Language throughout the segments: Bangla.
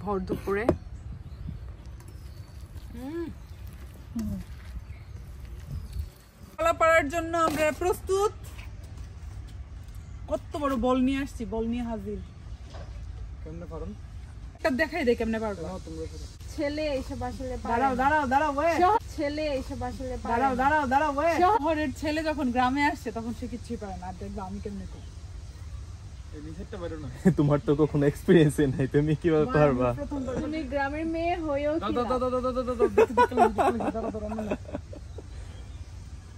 ভর দুপুরে কলা পাড়ার জন্য আমরা প্রস্তুত। কত বড় বল নিয়ে আসছি, বল নিয়ে হাজির। কেমনে পারেন একটা দেখাই দে কেমনে পারবো। ছেলে এইসব আসলে দাঁড়াও দাঁড়াও দাঁড়াও ওয়ে ছেলে এইসব আসলে দাঁড়াও দাঁড়াও দাঁড়াও ওয়ে শহরের ছেলে যখন গ্রামে আসছে তখন সে কিছুই পারে না। দেখবো আমি কেমনে করি। তোমার তো কখনো এক্সপেরিয়েন্স নাই, তুমি কিভাবে পারবা? তুমি গ্রামের মেয়ে হয়েও কি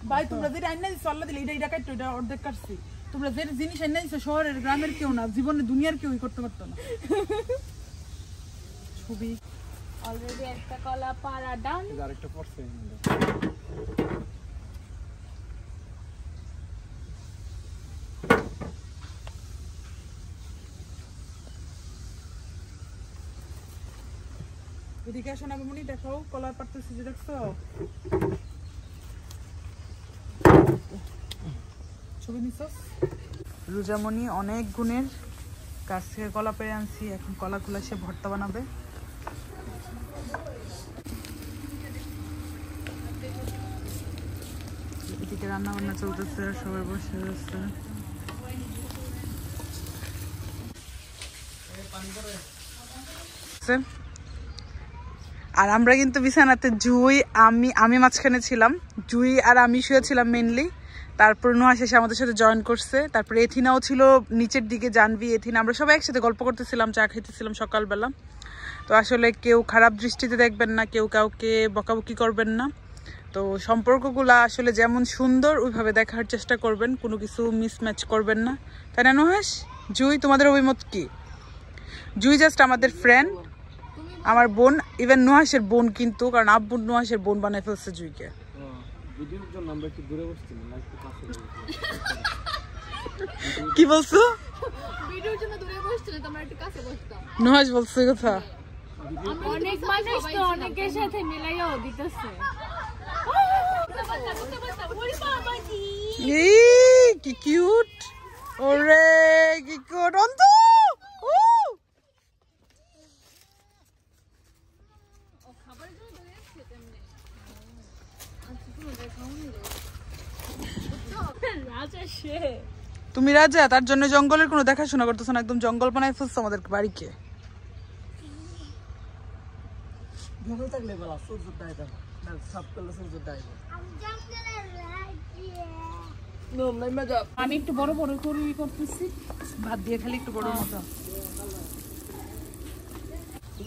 ভাই তোমরা যে রান্না দিছো আল্লাহ দিলে এটা কাটতো, এটা অর্ধেক কাটছি। তোমরা যে জিনিস রান্না দিছো শহরের গ্রামের কেউ না, জীবনে দুনিয়ার কেউই করতে পারতো না। ছবি অলরেডি একটা কলা পাড়া ডান। আরেকটা পড়ছে এদিকে আসো না মামুনি, দেখাও কলার পাড়তেছি যে দেখছো। ছবি নিছো? রুজামণি অনেক গুণের গাছ থেকে কলা পেরে আনছি, এখন কলাগুলো সে ভর্তা বানাবে। এদিকে রান্না বান্না চলতেছে, সবাই বসে আছে। আর আমরা কিন্তু বিছানাতে জুই আমি মাঝখানে ছিলাম, জুই আর আমি শুয়েছিলাম মেনলি। তারপর নুহা শেষে আমাদের সাথে জয়েন করছে। তারপরে এথিনাও ছিল নিচের দিকে, জানবি এথিনা, আমরা সবাই একসাথে গল্প করতেছিলাম, চা খাইতেছিলাম সকালবেলা। তো আসলে কেউ খারাপ দৃষ্টিতে দেখবেন না, কেউ কাউকে বকাবকি করবেন না। তো সম্পর্কগুলো আসলে যেমন সুন্দর ওইভাবে দেখার চেষ্টা করবেন, কোনো কিছু মিসম্যাচ করবেন না, তাই না নুহাস? জুই তোমাদের অভিমত কি? জুই জাস্ট আমাদের ফ্রেন্ড, আমার বোন, ইভেন নুহাসের বোন কিন্তু, কারণ আব্বু নুহাসের বোন বানাই ফেলছে জুইকে। কি বলছো? ভিডিওর জন্য দূরে বসছিল, তোমরা একটু কাছে বসতো। নুহাস বলছে কথা, অনেক মানুষ তো অনেকের সাথে মিলাইয়াও দিতেছে। কি কিউট, ওরে কি কিউট অন্তু। তুমি রাজা, তার জন্য জঙ্গলের কোনো দেখাশোনা করতেছো না, একদম জঙ্গল বানায় ফেলছো আমাদের বাড়িকে। আমি একটু বড় বড় করে করতেছি, ভাত দিয়ে খালি একটু বড় মতো।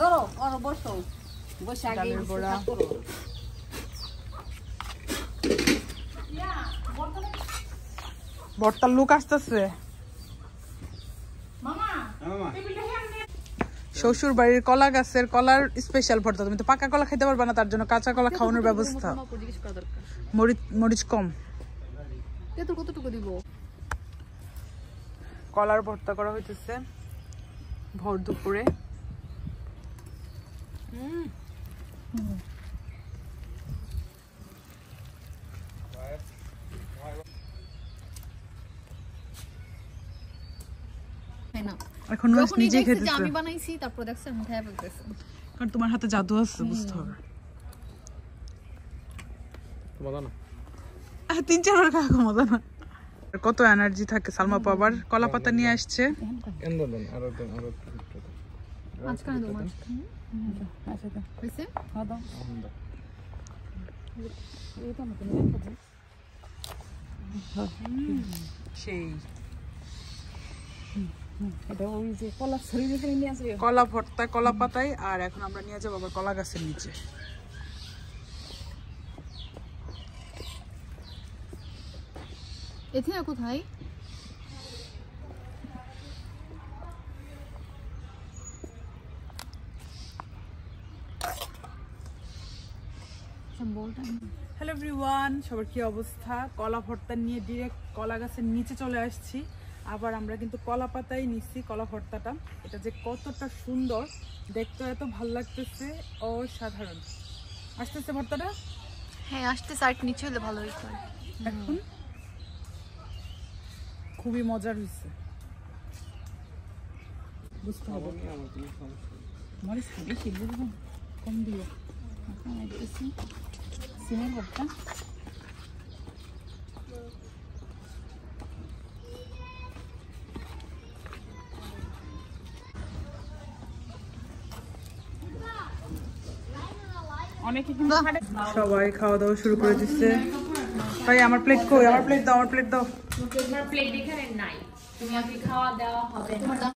ধরো আর বসো, বসে আগে ডালের বড়া। ভর্তার লুক আসতেছে। শ্বশুর বাড়ির কলা গাছের কলার স্পেশাল ভর্তা। তুমি তো পাকা কলা খাইতে পারবে না, তার জন্য কাঁচা কলা খাওয়ানোর ব্যবস্থা। মরিচ কম। কতটুকু দিব? কলার ভর্তা করা হইতেছে ভর দুপুরে। এখন নিজে খেতে আমি বানাইছি, তারপর দেখছ আমি খাইয়া ফেলতেছি, কারণ তোমার হাতে জাদু আছে, বুঝতে হবে। মজা না? 3-4 বার খাওয়া মজা না। কত এনার্জি থাকে। সালমা আপু আবার কলা পাতা নিয়ে আসছে। সেই কলা ভর্তা কলা পাতায়। আর এখন আমরা নিয়ে যাবো আবার কলা গাছের নিচে। এথিনা কোথায়? হ্যালো এভরিওয়ান, সবার কি অবস্থা? কলা ভর্তা নিয়ে ডিরেক্ট কলা গাছের নিচে চলে আসছি। আবার আমরা কিন্তু কলা পাতাই নিচ্ছি কলা ভর্তাটা। এটা যে কতটা সুন্দর দেখতে, এত ভালো লাগতেছে, অসাধারণ। আসতেছে ভর্তাটা? হ্যাঁ আসতেছে, আর নিচে হলে ভালো হইতো। এখন খুবই মজার হয়েছে, বুঝতে হবে। মরিচ কি বেশি বুঝবো কম দিও সিমের ভর্তা সবাই খাওয়া দাওয়া শুরু করে দিচ্ছে ভাই আমার প্লেট কই আমার প্লেট দাও তোমার প্লেট এখানে নাই তুমি আগে খাওয়া দাওয়া হবে না